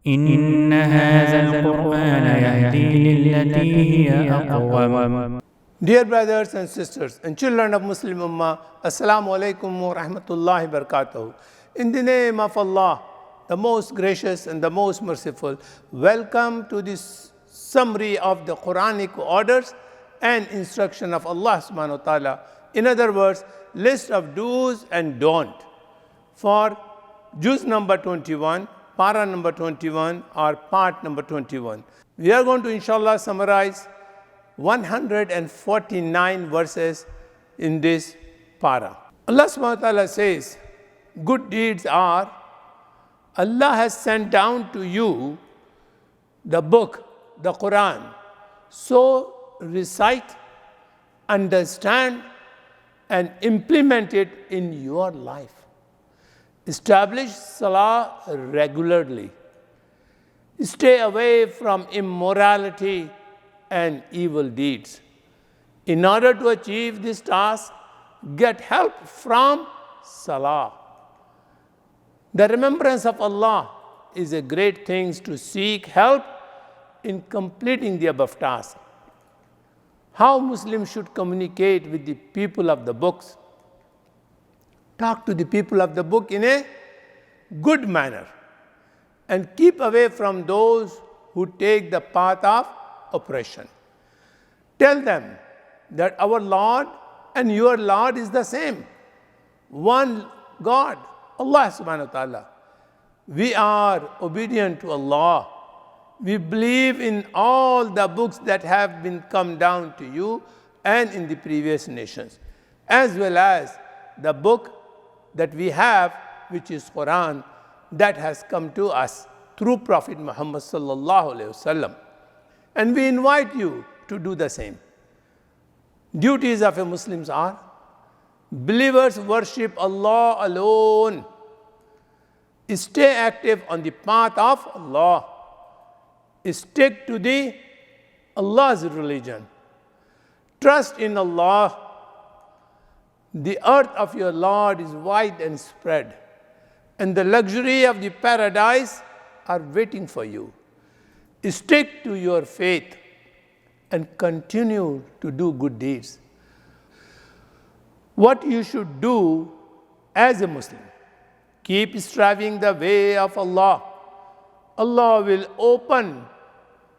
إن هذا القرآن يهدي للتي هي أقوم. Dear brothers and sisters and children of Muslim Ummah, Assalamu alaikum wa rahmatullahi wa barakatuh. In the name of Allah, the most gracious and the most merciful, welcome to this summary of the Quranic orders and instruction of Allah subhanahu wa ta'ala. In other words, list of do's and don't for juz number 21, para number 21 or part number 21. We are going to inshallah summarize 149 verses in this para. Allah subhanahu wa ta'ala says, good deeds are, Allah has sent down to you the book, the Quran. So recite, understand and implement it in your life. Establish salah regularly. Stay away from immorality and evil deeds. In order to achieve this task, get help from salah. The remembrance of Allah is a great thing to seek help in completing the above task. How Muslims should communicate with the people of the books? Talk to the people of the book in a good manner and keep away from those who take the path of oppression. Tell them that our Lord and your Lord is the same, one God, Allah subhanahu wa ta'ala. We are obedient to Allah. We believe in all the books that have been come down to you and in the previous nations, as well as the book that we have, which is Quran, that has come to us through Prophet Muhammad sallallahu alaihi wasallam. And we invite you to do the same. Duties of a Muslims are: believers worship Allah alone. Stay active on the path of Allah. Stick to Allah's religion. Trust in Allah. The earth of your Lord is wide and spread, and the luxury of the paradise are waiting for you. Stick to your faith and continue to do good deeds. What you should do as a Muslim: keep striving the way of Allah. Allah will open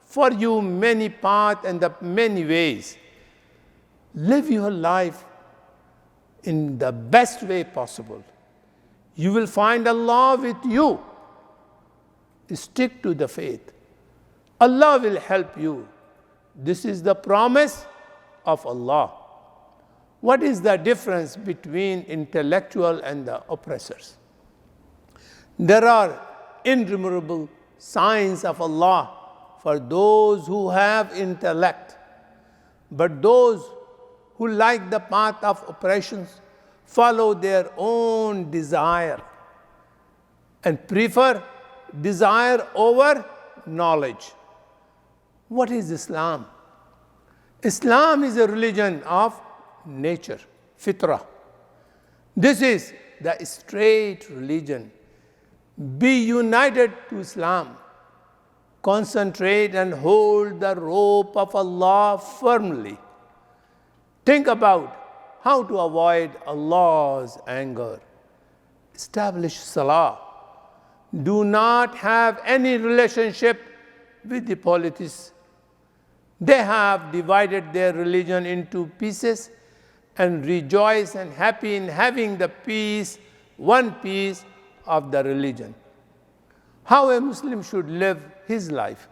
for you many paths and the many ways. Live your life in the best way possible. You will find Allah with you. Stick to the faith. Allah will help you. This is the promise of Allah. What is the difference between intellectual and the oppressors? There are innumerable signs of Allah for those who have intellect, but those who like the path of oppressions follow their own desire and prefer desire over knowledge. What is Islam? Islam is a religion of nature, fitrah. This is the straight religion. Be united to Islam. Concentrate and hold the rope of Allah firmly. Think about how to avoid Allah's anger. Establish salah. Do not have any relationship with the politics. They have divided their religion into pieces and rejoice and happy in having the piece, one piece of the religion. How a Muslim should live his life.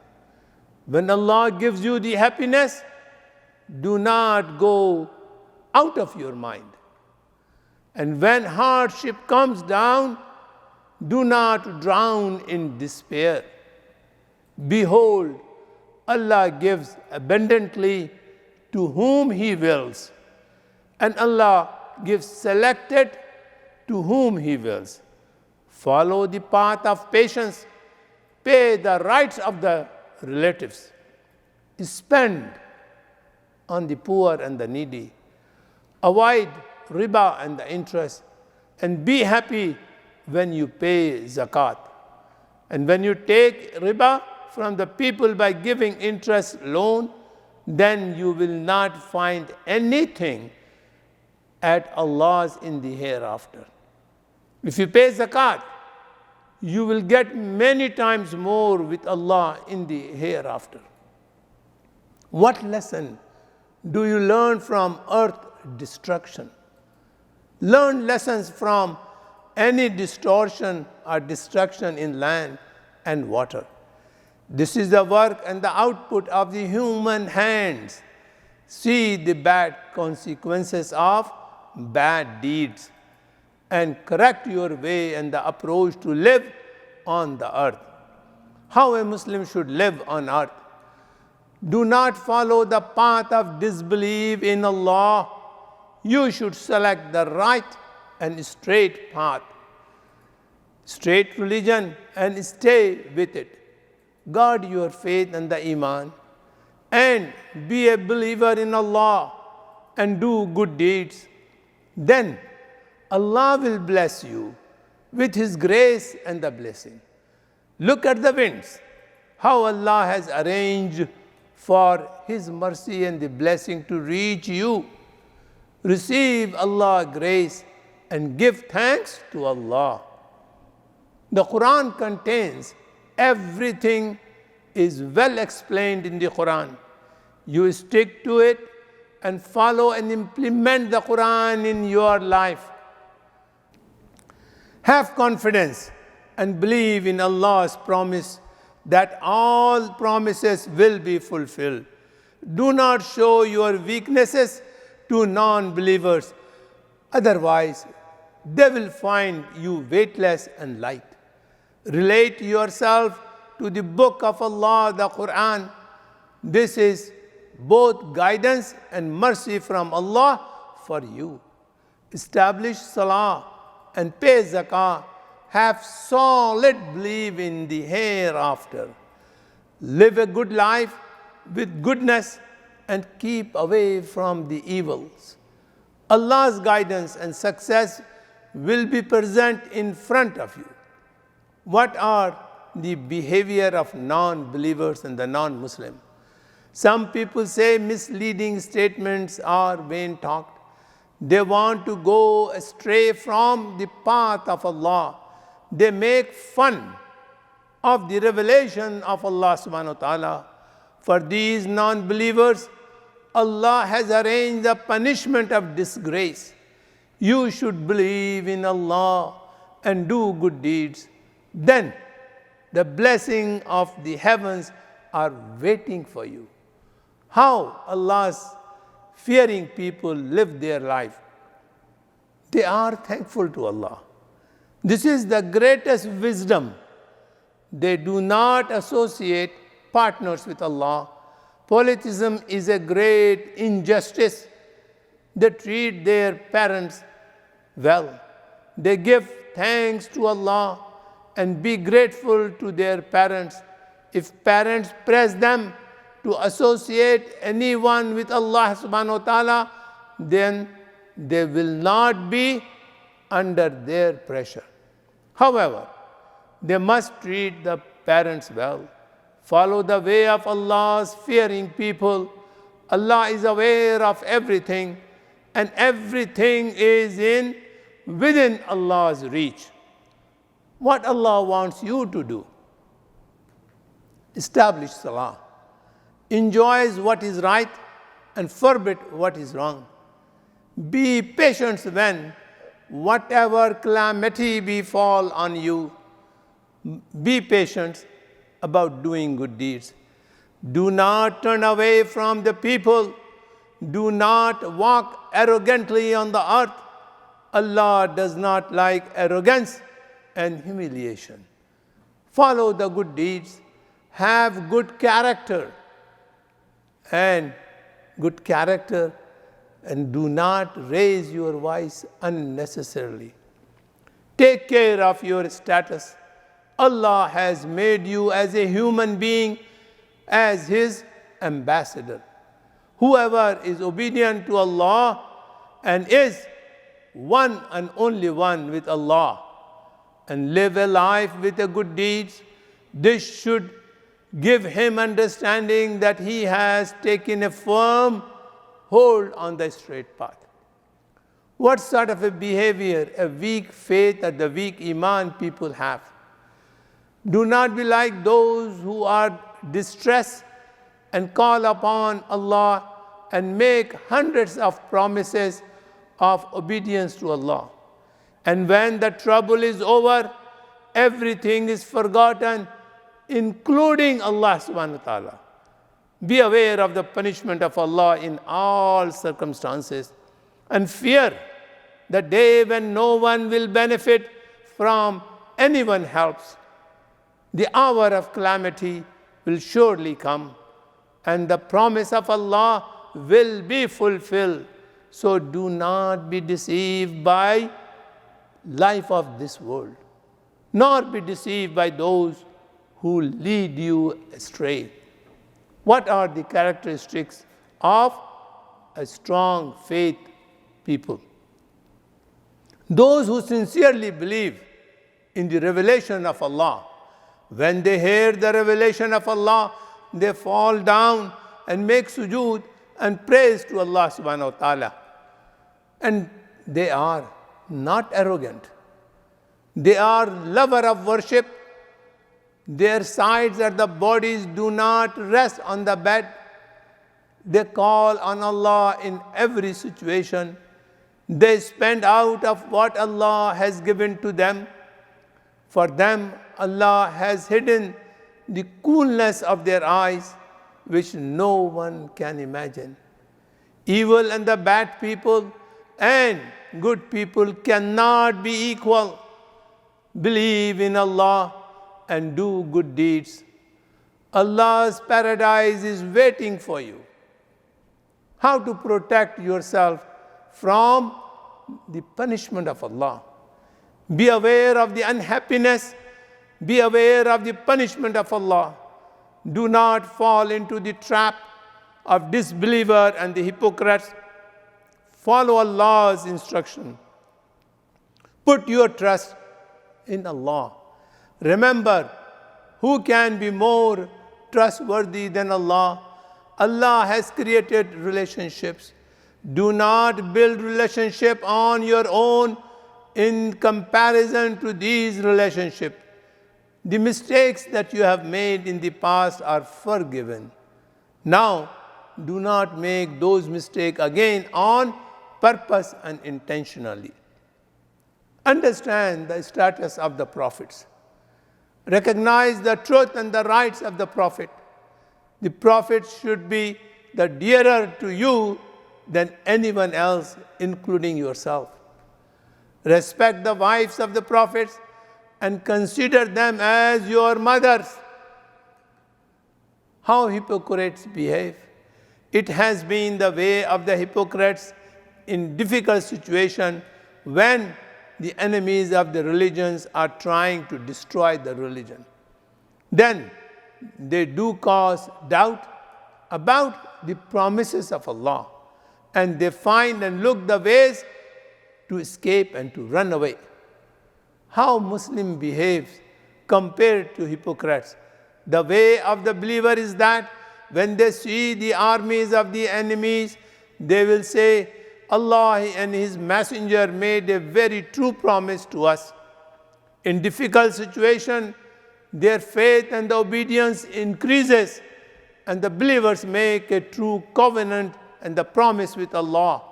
When Allah gives you the happiness, do not go out of your mind. And when hardship comes down, do not drown in despair. Behold, Allah gives abundantly to whom He wills, and Allah gives selected to whom He wills. Follow the path of patience. Pay the rights of the relatives. Spend on the poor and the needy. Avoid riba and the interest, and be happy when you pay zakat. And when you take riba from the people by giving interest loan, then you will not find anything at Allah's in the hereafter. If you pay zakat, you will get many times more with Allah in the hereafter. What lesson do you learn from earth destruction? Learn lessons from any distortion or destruction in land and water. This is the work and the output of the human hands. See the bad consequences of bad deeds and correct your way and the approach to live on the earth. How a Muslim should live on earth. Do not follow the path of disbelief in Allah. You should select the right and straight path, straight religion, and stay with it. Guard your faith and the iman, and be a believer in Allah, and do good deeds. Then Allah will bless you with His grace and the blessing. Look at the winds, how Allah has arranged for His mercy and the blessing to reach you. Receive Allah's grace and give thanks to Allah. The Quran contains everything is well explained in the Quran. You stick to it and follow and implement the Quran in your life. Have confidence and believe in Allah's promise that all promises will be fulfilled. Do not show your weaknesses to non-believers. Otherwise, they will find you weightless and light. Relate yourself to the book of Allah, the Quran. This is both guidance and mercy from Allah for you. Establish salah and pay zakah. Have solid belief in the hereafter. Live a good life with goodness and keep away from the evils. Allah's guidance and success will be present in front of you. What are the behavior of non-believers and the non-Muslim? Some people say misleading statements are vain talk. They want to go astray from the path of Allah. They make fun of the revelation of Allah subhanahu wa ta'ala. For these non-believers, Allah has arranged the punishment of disgrace. You should believe in Allah and do good deeds. Then the blessing of the heavens are waiting for you. How Allah's fearing people live their life. They are thankful to Allah. This is the greatest wisdom. They do not associate partners with Allah. Polytheism is a great injustice. They treat their parents well. They give thanks to Allah and be grateful to their parents. If parents press them to associate anyone with Allah subhanahu wa ta'ala, then they will not be under their pressure. However, they must treat the parents well. Follow the way of Allah's fearing people. Allah is aware of everything, and everything is within Allah's reach. What Allah wants you to do? Establish salah. Enjoys what is right and forbid what is wrong. Be patient when whatever calamity befall on you. Be patient about doing good deeds. Do not turn away from the people. Do not walk arrogantly on the earth. Allah does not like arrogance and humiliation. Follow the good deeds. Have good character. And do not raise your voice unnecessarily. Take care of your status. Allah has made you as a human being, as His ambassador. Whoever is obedient to Allah and is one and only one with Allah, and live a life with the good deeds, This should give him understanding that he has taken a firm hold on the straight path. What sort of a behavior a weak faith or the weak iman people have? Do not be like those who are distressed and call upon Allah and make hundreds of promises of obedience to Allah. And when the trouble is over, everything is forgotten, including Allah subhanahu wa ta'ala. Be aware of the punishment of Allah in all circumstances and fear the day when no one will benefit from anyone's help. The hour of calamity will surely come, and the promise of Allah will be fulfilled. So do not be deceived by life of this world, nor be deceived by those who lead you astray. What are the characteristics of a strong faith people? Those who sincerely believe in the revelation of Allah, when they hear the revelation of Allah, they fall down and make sujood and praise to Allah subhanahu wa ta'ala. And they are not arrogant. They are lover of worship. Their sides or the bodies do not rest on the bed. They call on Allah in every situation. They spend out of what Allah has given to them. For them, Allah has hidden the coolness of their eyes, which no one can imagine. Evil and the bad people and good people cannot be equal. Believe in Allah and do good deeds. Allah's paradise is waiting for you. How to protect yourself from the punishment of Allah? Be aware of the unhappiness. Be aware of the punishment of Allah. Do not fall into the trap of disbeliever and the hypocrites. Follow Allah's instruction. Put your trust in Allah. Remember, who can be more trustworthy than Allah? Allah has created relationships. Do not build relationship on your own in comparison to these relationships. The mistakes that you have made in the past are forgiven. Now, do not make those mistakes again on purpose and intentionally. Understand the status of the prophets. Recognize the truth and the rights of the prophet. The prophet should be the dearer to you than anyone else, including yourself. Respect the wives of the prophets and consider them as your mothers. How hypocrites behave. It has been the way of the hypocrites in difficult situations when the enemies of the religions are trying to destroy the religion. Then they do cause doubt about the promises of Allah, and they find and look the ways to escape and to run away. How Muslim behaves compared to hypocrites. The way of the believer is that when they see the armies of the enemies, they will say, Allah and His Messenger made a very true promise to us. In difficult situation, their faith and obedience increases, and the believers make a true covenant and the promise with Allah,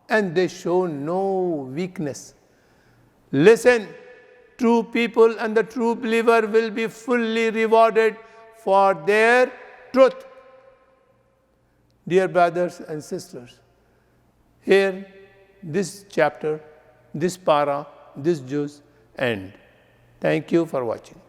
and they show no weakness. Listen, true people and the true believer will be fully rewarded for their truth. Dear brothers and sisters, here, this chapter, this para, this juz end. Thank you for watching.